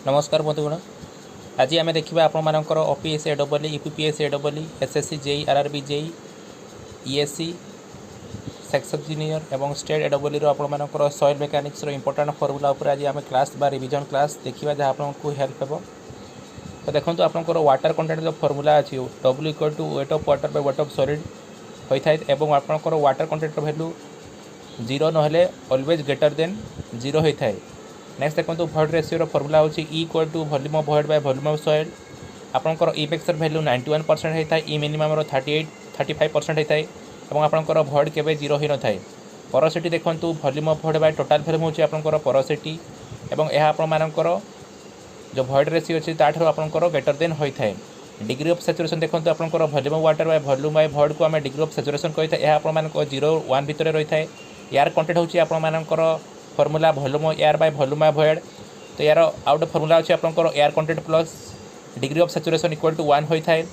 नमस्कार बंधुगण। आज आम देखा आपर OPS AW UPPS AW SSC JE RRB JE ESC section junior और स्टेट एडब्ल्यू आपर सॉइल मेकानिक्स इंपोर्टाट फर्मुला उपर आज आम क्लास बा रिविजन क्लास देखा जहाँ आपको हेल्प हो। तो देखो आपंकर वाटर कंटेंट जो फर्मुला अच्छी W equal to weight of water by weight of solid होता है और आपंकर वाटर कंटेंट वैल्यू जीरो ना ऑलवेज ग्रेटर देन जीरो होता है। नेक्स्ट देखो भॉइड रेशियो फर्मुला होची E equal to volume of void by volume of soil. आपंकर ई मैक्सर वैल्यू 91% होता है, ई मिनिमम 35% होता है और आपंकर भॉइड केवे जीरो हो न था। पोरोसिटी देखो volume of void by total volume होची आपंकर पोरोसिटी और यह आपंकर जो भॉइड रेशियो अच्छी ताठू आपंकर ग्रेटर देन होता है। डिग्री ऑफ सैचुरेशन देखो आपंकर volume of water by volume by void को आम डिग्री ऑफ सैचुरेशन कही था। यह आप 0-1 भितर रही है। यार कंटेंट होची आपंकर formula volume air by volume by void. तो यार आउट फर्मुला अच्छे आपंकर air content plus degree of saturation equal to 1 होता है।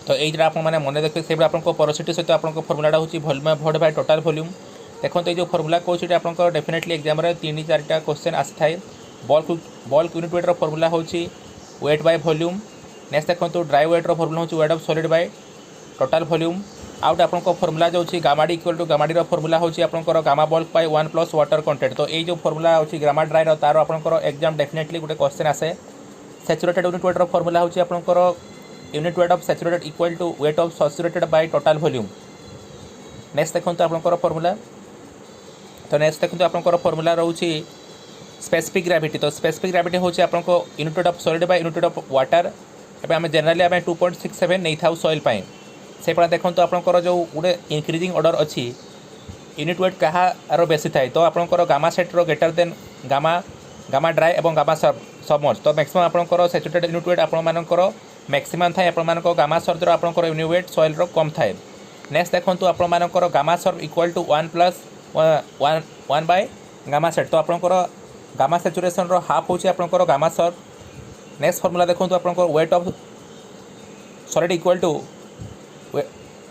तो ये आप मन देखिए से आप पोरोसिटी सहित आप फर्मुला होची वॉल्यूम भॉइड बाय टोटाल वॉल्यूम। देखो ये जो फर्मुला कौन आप डेफिनेटली एग्जाम 3-4टा क्वेश्चन आसी थाए। बल्क यूनिट वेट फर्मुला होची वेट बाय वॉल्यूम। नेक्स्ट देखो ड्राई वेट फर्मुला होची weight of solid by total volume. आउट आप फर्मुला जो gamma d equal to gamma d formula होची आपंकर gamma bulk by 1 plus water content. तो ये जो फर्मुला होची गामा ड्राई तार आपंकर एग्जाम डेफिनेटली गोटे क्वेश्चन आसे। सैचुरेटेड यूनिट वेट फर्मुला होची आपंकर unit weight of saturated equal to weight of saturated by total volume. Next देखो आपंकर फर्मुला। तो नेक्स्ट देखो आपंकर फर्मुला रोची स्पेसिफिक ग्रेविटी। तो स्पेसिफिक ग्रेविटी होची आपंकर unit weight of solid by unit weight of water. एबे आम जनरली आम 2.67 नहीं था सॉइल पाए से पड़ा। देखो आपंकर जो गोटे इनक्रीजिंग ऑर्डर अच्छी यूनिट वेट कहार बेसी थाए। तो आपंकर gamma sat greater than gamma dry और गामा सबमर्ज। तो मैक्सिमम आपंकर सैचुरेटेड यूनिट वेट आपंकर मैक्सिमम थाए आपंकर गामा सर्जर आपंकर यूनिट वेट सॉइल कम थाए। नेक्स्ट देखो आपंकर गामा सर्व equal to 1 plus 1 by gamma set. तो आपंकर गामा सैचुरेशन हाफ होची आपंकर गामा सर्व। नेक्स्ट फर्मुला देखो आपंकर weight of solid equal to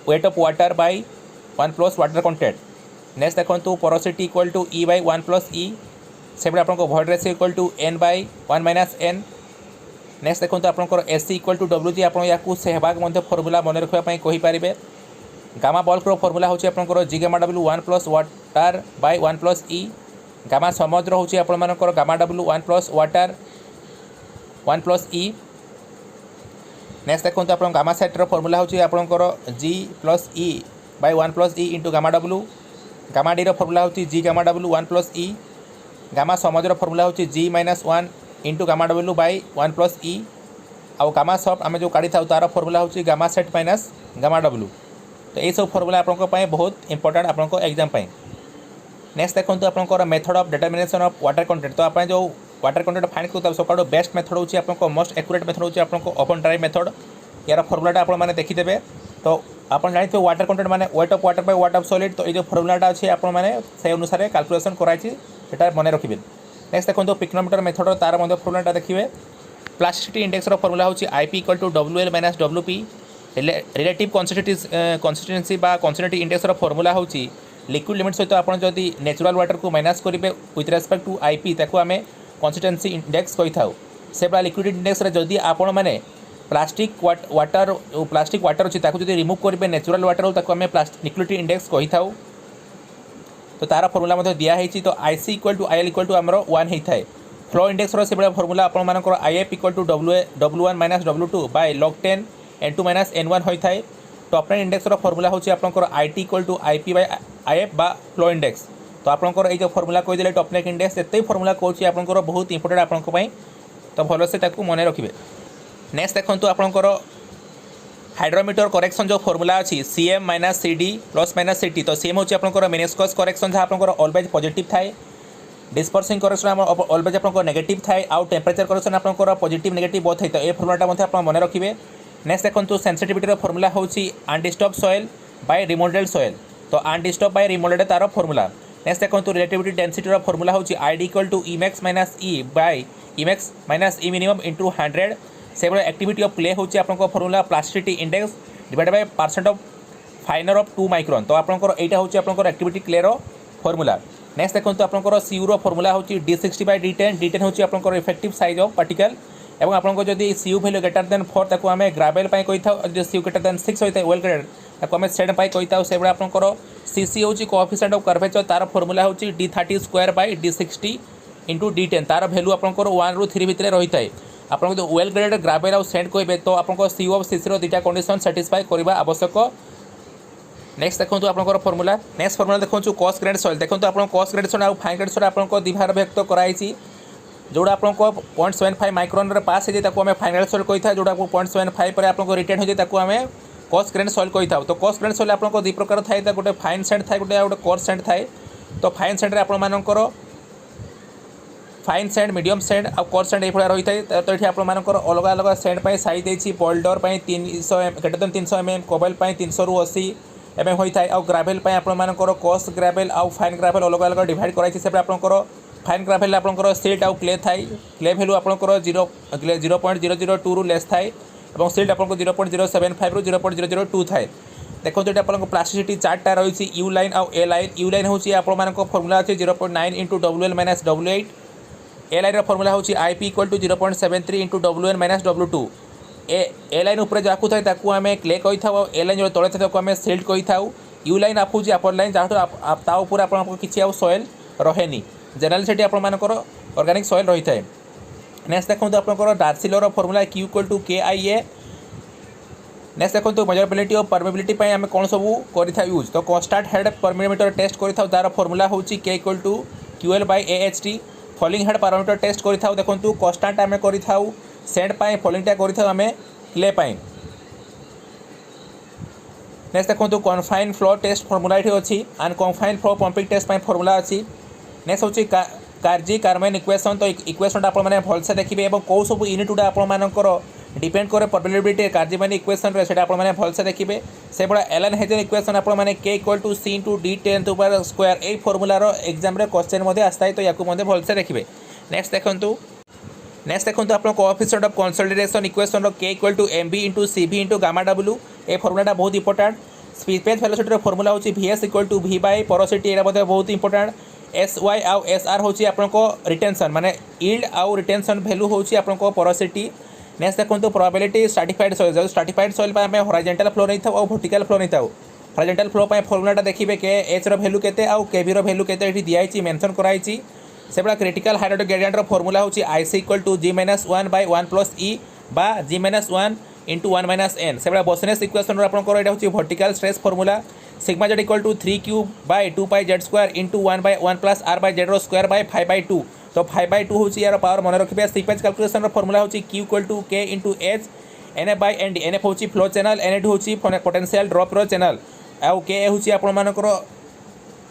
weight of water by 1 plus water content. Next देखो porosity equal to E by 1 plus E. से आपको void ratio equal to N by 1 minus N. Next देखो आपंकर SC equal to W G. आपको सेहबाग formula मन रखापी कहींपारे। गामा बल्क फर्मुला होची आपंकर G gamma W 1 plus water by 1 plus E. Gamma समझ होची आपंकर gamma W 1 plus water 1 plus E. Next देखो आप गामा सेट्र फर्मुला होची आपंकर G plus E by 1 plus E into gamma W. Gamma D formula होची G gamma W 1 plus E. Gamma समझर formula होची G minus 1 into gamma W by 1 plus E. आउ gamma सब आम जो काढ़ी था तार फर्मुला होची gamma sat minus gamma W. तो ये सब फर्मुला आपंकर बहुत इंपोर्टेंट आपंकर एग्जाम। नेक्स्ट देखो आपंकर method of determination of water content. तो आप जो वाटर कंटेंट फाइंड करते सब बेस्ट मेथड होची आपको मोस्ट एक्यूरेट मेथड होची आपको ओपन ड्राई मेथड। यार फर्मुलाटा आप देखीदेवे। तो आप जानते वाटर कंटेंट माने wait of water by weight of solid. तो ये जो फर्मुलाटा अच्छी आपने अनुसार कैलकुलेशन कराई रखिए। नेक्स्ट देखो पिक्नोमीटर मेथड तार फर्मुलाटा देखिए। प्लास्टिसिटी इंडेक्स फर्मुला होची IP equal to WL minus WP. Relative consistency बा कंसिस्टेंसी इंडेक्स फर्मुला होची लिक्विड लिमिट सहित आप जदि नेचुरल वाटर को माइनस करेंगे विथ रेस्पेक्ट टू आईपी ताको आम कंसिस्टेंसी इंडेक्स कही था। से बड़ा लिक्विड इंडेक्स जदि आपण मैंने प्लास्टिक वाटर अच्छी जब रिमूव करेंगे नेचुरल वाटर ताको आम लिक्विडिटी इंडेक्स कही था। तो तार फर्मुला दिखाई। तो IC equal to IL equal to आमर 1 होता है। फ्लो इंडेक्स से भाया फर्मुला आपर IF equal to W1 minus W2 by log 10 N2 minus N1 होता है। टॉप लाइन इंडेक्स फर्मुला होची आपंकर IT equal to IP by IF बा फ्लो इंडेक्स। तो आपंकर ये फर्मुला कहीदे टॉप लाइन इंडेक्स ये फर्मुला कौन आपंकर बहुत इंपोर्टेंट आपंपाई। तो भलसे मन रखिए। नेक्स्ट देखो आपंकर हाइड्रोमीटर करेक्शन जो फर्मुला अच्छी CM minus CD plus minus सीटी। तो सीएम होची आपंकर मेनिस्कस करेक्शन जहाँ आपंकर ऑलवेज पॉजिटिव थाए। डिस्पर्सिंग करेक्शन ऑलवेज आपंकर नेगेटिव थाए। आउ टेम्परेचर करेक्शन आपंकर पॉजिटिव नेगेटिव बहुत है। तो ये फर्मुलाटा आप मन रखिए। नेक्स्ट देखो सेंसिटिविटी फर्मुला होची undisturb soil by remoulded soil. तो अनडिस्टर्ब बाय रिमोल्डेड तार फर्मुला। नेक्स्ट देखो रिलेटिविटी डेंसिटी फर्मुला होची ID equal to e max minus e by e max minus e minimum into 100। से एक्टिविटी ऑफ क्ले होची आपंकर formula plasticity index divide by percent of finer of 2 micron. तो आपंकर यहाँ हूँ आपंकर एक्टिविटी क्लेर formula. Next देखो आपंकर सीयू फर्मूला हूँ D60/D10 D10 हूँ आपंकर इफेक्टिव साइज ऑफ पार्टिकल एवं आपको जब सीयू वैल्यू ग्रेटर देन 4 ताको आम ग्रावेल कही था जो सीयू ग्रेटर देन 6 होता है वेल ग्रेडेड ताको आम सेड कही था से आपंकर सीसी हूँ कोएफिशिएंट ऑफ कर्वेचर तार फर्मूला हूँ D30² × D10 तार वैल्यू आपंकर 1 ରୁ 3 भितर रही है आपको जो वेल ग्रेडेड ग्रावेल आउ सेंड कहे तो आपको सीयू ऑफ सीसी दुटा कंडीशन साटिस्फाई करने आवश्यक। नेक्स्ट देखो आपंकर फर्मूला नेक्स्ट फर्मूला देखो कॉस्ट ग्रेड सॉइल देखो आप कॉस्ट ग्रेड सॉइल और फाइन ग्रेड सॉइल आपको दिभार व्यक्त कराई जोड़ा आपको 0.75 माइक्रोन पास हो जाए आम फाइन ग्रेड सॉइल कही था जोड़ा 0.75 पर आपको रिटर्न हो जाए आम कॉस्ट ग्रेड सॉइल कही था। तो कॉस्ट ग्रेड सॉइल आपको दु प्रकार थाए गोटे फाइन सेंड थाए गोटे कोर्स सेंड थाए। तो फाइन सेंड आपर फाइन सेंड मीडियम सेंड आ कोर्स सेंड ये रही है। तो ये आपर अलग अलग सेंड साइज देती boulder 300 greater than 300 mm cobble 300 ରୁ 80 एवं होता है। ग्रावेल आपर कॉस्ट ग्रावेल आउ फाइन ग्रावेल अलग अलग डिवाइड कराई से आपंकर फाइन ग्रावेल आपंकर सिल्ट आउ क्ले थाए क्ले भैल्यू आपंकर 0.002 ରୁ लेस थाए और सिल्ट आपको 0.075 ରୁ 0.002 थाए। देखो ये आपको प्लास्टिसिटी चार्टा रही यू लाइन आउ ए लाइन यू लाइन हूँ आप फर्मूला अच्छे 0.9 × WL - W8 ए लाइन फर्मूला हूँ IP = 0.73 × WN - W2 ए लाइन उपर जाकू थाए आम क्ले कही था ए लाइन जो तले था आम सिल्ट कही था यू लाइन आप हूँ अपर लाइन जहाँ ऊपर आपको किसी आउ सॉइल रहे जनरल से आपर ऑर्गेनिक सॉइल रही है। नेक्स्ट देखो आपंकर डार्सिलर फर्मूला Q = KIA। नेक्स्ट देखो मेजरेबिलिटी और परमेबिलिटी आम कौन सब कर यूज तो कॉन्स्टाट हेड पर मिलीमीटर टेस्ट कर तार फर्मूला हूँ K = QL/AHT। Falling head parameter test कर देखो कॉन्स्टाट आम कर सेंड फॉलिंगटा कर क्ले। नेक्स्ट देखो कन्फाइन फ्लो टेस्ट फर्मूला ये अच्छी and confine flow pumping test formula अच्छी। नेक्स्ट हूँ कार्जी कार्मेन इक्वेशन तो इक्वेशन आप भलसे देखिए और कौ सब यूनिट गुड़ा आपर डिपेंड करे प्रोबेबिलिटी कार्जीमैन इक्वेशन से भलसे देखिए से बड़ा एलन हेजन इक्वेशन आप K = C × D10⁻²। यही फर्मूलार एग्जाम क्वेश्चन आसता है तो या भलसे देखिए। नेक्स्ट देखो आप coefficient of consolidation equation K = MB × CV × γW। ये फर्मूलाटा बहुत इंपोर्टेंट। स्पीपेज वेलोसिटी फर्मूला हूँ VS = V/ पोरोसिटी ये बहुत इंपोर्टेंट। SY आउ SR हूँ आपको रिटेंशन माने यील्ड आउ रिटेंशन वैल्यू हूँ आपको पोरोसिटी। नेक्स्ट देखो प्रोबेबिलिटी स्ट्राटिफाइड सॉइल जो स्ट्राटिफाइड सॉइल आम हॉरिजॉन्टल फ्लो नहीं था और वर्टिकल फ्लो नहीं था। हॉरिजॉन्टल फ्लो फर्मूलाटा देखिए KH वैल्यू केते आउ KB वैल्यू केते दिखाई मेंशन कराई से बड़ा क्रिटिकल हाइड्रोटिक ग्रेडिएंट फर्मूला हूँ IC = G-1/1 + E बा G-1 × 1 - N से बड़ा बोसनेस इक्वेशन आपंकर यहाँ हूँ vertical stress formula sigma Z = 3Q/2πz² × 1/1 + R/Z² 5/2। तो 5/2 हूँ यार पावर मन रखिए। सीपेज कैलकुलेशन फर्मूला हूँ Q = K × H NF/ND NF हूँ फ्लो चैनल ND हूँ पोटेंशियल ड्रॉप चैनल आउ K हूँ आपर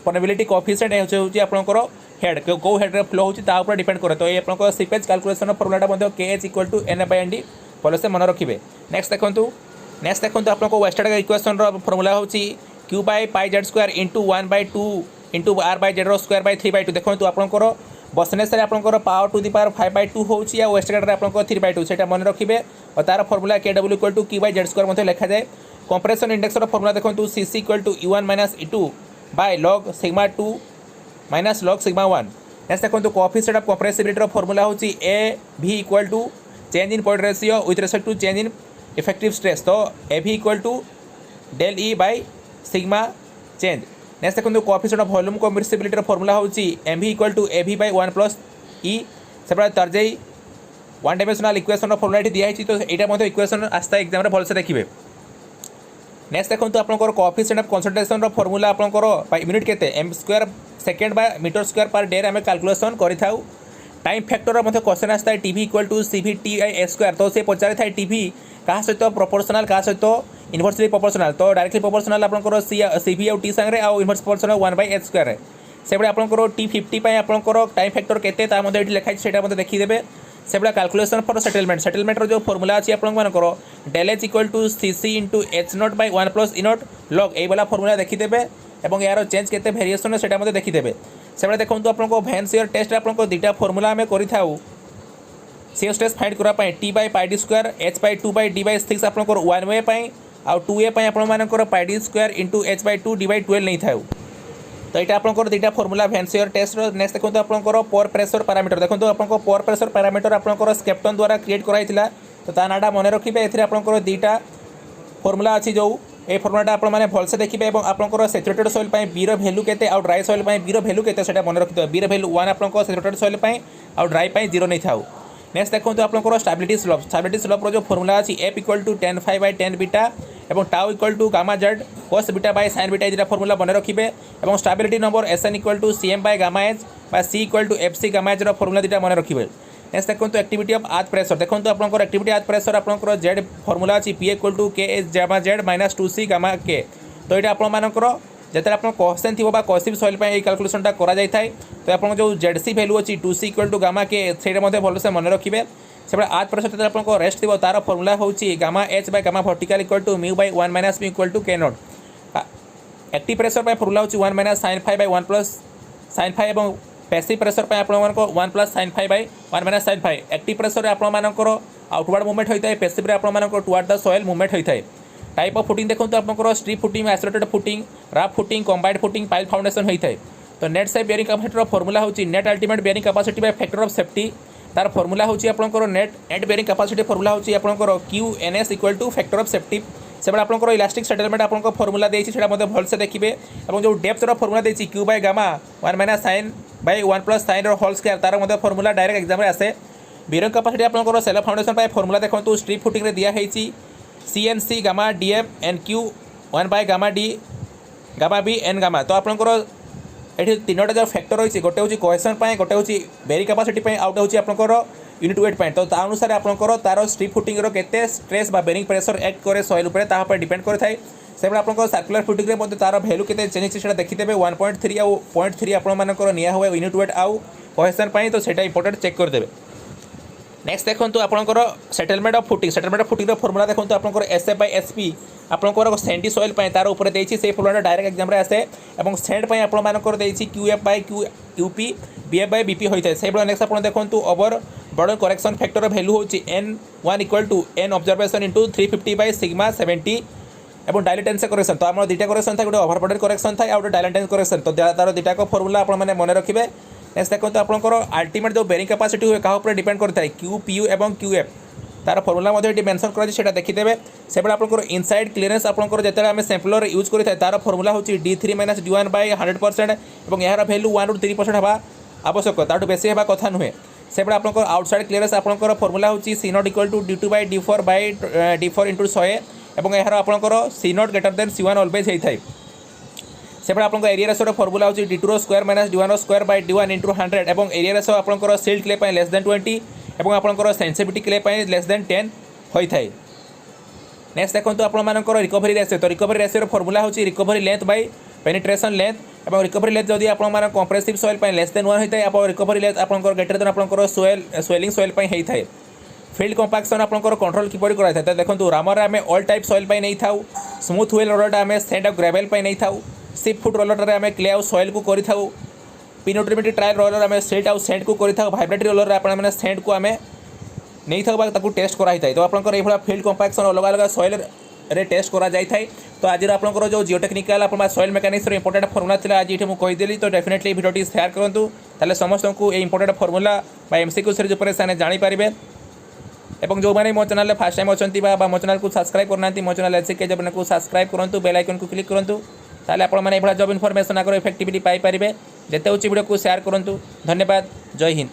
परमेबिलिटी कोएफिशिएंट हूँ आपंकर हेड कौ हेड्रे फ्लो होता डिपेंड करे। तो ये आप सीपेज कैलकुलेशन फर्मूलाटा KH = NF/ND भलसे मन रखिए। नेक्स्ट देखो आपको वेस्टर्न इक्वेशन फर्मूला हूँ Q/πz² × 1/2 × R/Z² 3/2। देखो आपंकर बसनेस आपंकर पावर टू दी पावर 5/2 हूँ या वेस्टर्न आपंकर 3/2 से मन रखिए और तार फर्मूला KW = Q/Z² लिखा जाए। कंप्रेशन इंडेक्स फर्मूला देखो CC = U1 - E2 log σ2 - log σ1। Next देखो कोएफिशिएंट ऑफ कंप्रेसिबिलिटी फर्मूला हूँ AV = change in point ratio with respect to change in effective stress. तो AV = ΔE/σ चेंज। नेक्स्ट देखो coefficient of volume compressibility formula हूँ MV = AV/1 + E से बड़ा तर्जई 1 dimensional equation formula ये दिखाई तो यहाँ इक्वेशन आसता एग्जाम भलसे देखिए। नेक्स्ट देखो आपंकर कोएफिशिएंट ऑफ कंसंट्रेशन फर्मूला आपंकर यूनिट केते m² सेकेंड/मीटर² आम कैलकुलेशन करें। टाइम फैक्टर क्वेश्चन आसता है TV = CVT/S²। तो से पचारि था TV क्या सहित प्रोपोर्शनल क्या सहित इनवर्सली प्रोपोर्शनल। तो डायरेक्टली प्रोपोर्शनल आपंकर CV आउ T सांगे आउ इनवर्स प्रोपोर्शनल 1/h² से बड़ा आपंकर T50 आपंकर टाइम फैक्टर केते ये लिखाई से देखीदे से बड़ा कैलकुलेशन फॉर सेटलमेंट जो फर्मूला अच्छी आपंकर ΔH = CC × H0/1 + E0 log ये वाला फर्मूला देखीदे और यार चेंज केते वेरिएशन से देखीदे। से बड़ा देखो आपको भैन सियर टेस्ट आपको दुटा फर्मूला आम कर सियर स्ट्रेस फाइंड करने T/πd² H/2/d/6 आपंकर 1A आउ 2A आपंकर πd² × H/2 / 12 नहीं था। तो यहाँ आपंकर दुटा फर्मुला भैंसियर टेस्ट नेक्स्ट देखो आपंकर पर प्रेशर पैरामीटर देखो आपंकर पर प्रेशर पैरामीटर आपंकर स्केप्टन द्वारा क्रिएट कराइला तो ता नाटा मन रखिए ए आपंकर दुटा फर्मुला अच्छी जो ये फर्मुलाटा आप भलसे देखिए और आपंकर सैचुरेटेड सॉइल बीर भैल्यू के आउ ड्राई सॉइल बीर भैल्यू के मन रखिए बीर भैल्यू 1 आप सैचुरेटेड सॉइल आउ ड्राई 0 नहीं था। नेक्स्ट देखो आपंकर स्टेबिलिटी स्लोप जो फर्मुला अच्छी F equal to 10 phi by 10 beta और tau equal to gamma Z cos beta by sine beta ये फर्मुला मन रखिए और stability number SN equal to CM by gamma H बा C equal to FC gamma H formula दुटा मन रखिए। Next देखो एक्टिविटी ऑफ आर्थ प्रेशर देखो आपंकर एक्टिविटी आर्थ प्रेशर आपंकर जेड फर्मुला अच्छी पी इक्वल टू के H gamma Z minus 2c gamma के तो यहाँ आपर जिते आप क्वेश्चन थी कसिव सॉइल कैलकुलेसनटा कराई तो आप जो जेडसी भैल्यू अच्छी 2c इक्वल टू गामा के भलसे मन रखिए से आर्थ प्रेशर जो आप रेस्ट थी तार फर्मुला हूँ gamma H by gamma vertical equal to mu by 1 minus mu equal to K nought. Active pressure formula हूँ 1 minus sine phi by 1 plus sine phi और पैसिव प्रेशर आप 1 plus sine phi by 1 minus sine phi. Active pressure आपर outward movement होता है passive आपर toward the soil movement होता है। Type of footing देखो आपंकर strip footing isolated footing Ralph footing combined footing pile foundation होता है। तो net safe bearing capacity formula हूँ net ultimate bearing capacity by factor of safety तार फर्मुला हूँ आपंकर नेट बेयरिंग कैपेसिटी फर्मुला हूँ आपंकर Q N S equal to factor of safety से आपंकर इलास्टिक सेटलमेंट आप फर्मुला देती भलसे देखिए और जो डेप्थर फर्मुला देती Q by gamma 1 minus sine by 1 plus sine whole square तार फर्मुला डायरेक्ट एग्जाम आसे। बेयरिंग कैपेसिटी आपंकर सेलो फाउंडेशन फर्मुला देखो स्ट्रिप फुटिंग रे दिया है CNC gamma DF N Q 1 by gamma D gamma B N gamma. तो आपंकर ये तीनोटा जो फैक्टर रही गोटे हूँ कोहेसन गोटे हूँ बेयरिंग कैपेसिटी आउट हूँ आपंकर यूनिट वेट तो अनुसार आपंकर तार स्ट्रिप फुटिंग केते स्ट्रेस बा बेयरिंग प्रेशर एक्ट करे सॉइल उपर तापर डिपेंड करे से आपंकर सर्कुलर फुटिंग रे तार भैल्यू के चेंज होती है देखिदेवे 1.3 आउ 0.3 आपर निया हुए यूनिट वेट आउ कोहेसन तो सेटा इंपोर्टेंट चेक करदेवे। नेक्स्ट देखो आपंकर सेटलमेंट ऑफ फुटिंग फर्मुला देखो आपंकर SF बाय SP आपंकर सैंडी सॉइल तार ऊपर देती से फर्मुला डायरेक्ट एग्जाम आसे और सेंड आपर देती QF by QP BF by BP होता है से नेक्स्ट आप देखो overburden correction factor value हूँ N1 equal to N observation into 350 by sigma 70 और डायलेटेंस करेक्शन तो आम दुटा करेक्शन था गोटे ओवर बर्डन करेक्शन था और डायलेटेंस करेक्शन तो तार दुटा फर्मुला आपने मन रखिए। नेक्स्ट देखो आपंकर अल्टीमेट जो बेयरिंग कैपेसिटी हुए क्या डिपेंड करता है QPU और QF तार फर्मुला मेंशन कर देखिदेवे से आपंकर इनसाइड क्लीयरेंस आपंकर जो आम सैंपलर यूज करता है तार फर्मुला हूँ D3 माइनस D1 बाय 100% और यार भैल्यू 1 ରୁ 3% हवा आवश्यक ताठू बेसी हवा कथा नुहे से आपंकर आउटसाइड क्लीयरेंस आपंकर फर्मुला हूँ C0 equal to D2 by D4 by D4 into 100 और यार आपंकर C0 greater than C1 always होता है से आपंकर एरिया रेसोर फर्मुला हूँ D2 square minus D1 square by D1 into 100 और एरिया रेसो आपंकर सिल्ड क्ले लेस देन 20 और आपंकर सेंसिटिविटी क्ले लेस देन 10 होता है। नेक्स्ट देखो आपर रिकवरी रेशियो तो रिकवरी रेशियो फर्मुला हूँ recovery length bye penetration length और रिकवरी लेंथ जब आप कंप्रेसिव सॉइल लेस देन 1 होता है आप रिकवरी लेंथ आपंकर ग्रेटर देन आपंकर स्वेलिंग सॉइल होता है। फील्ड कंपाक्शन आपंकर कंट्रोल किपरि कराई था देखो रामर आम ऑल टाइप सॉइल नहीं था स्मूथ व्हील रोलरटा आम सैंड और ग्रेवेल नहीं था सिप फुट रोलर आम क्ले आउ सॉइल को करी था पिनोट्रिमिटी ट्रायल रोलर आम सिल्ट आउ सेंड को करी था भाइब्रेटरी रोलर आप सेंड को आम नहीं था टेस्ट कराई था तो आपंकर ये फील्ड कंपाक्शन अलग अलग सॉइल रे टेस्ट करा जाए तो आज आपंकर जो जियोटेक्निकल आप सॉइल मेकानिक्स इंपोर्टेंट फर्मुला था आज ये मुझे कहीदेली तो डेफिनेटली भिडियोटी शेयर करूँ ताले समस्त को ये इंपोर्टेंट फर्मुला MCQ सीरीज उपर से जानीपारे और जो मैंने मो चैनल फर्स्ट टाइम अच्छा मो चैनल को सब्सक्राइब करना मो चैनल एसके जब को सब्सक्राइब करूँ बेल आइकन को क्लिक करूँ ताले आपने job information Agar effectivity Piper जिते वीडियो को शेयर करूँ। धन्यवाद। जय हिंद।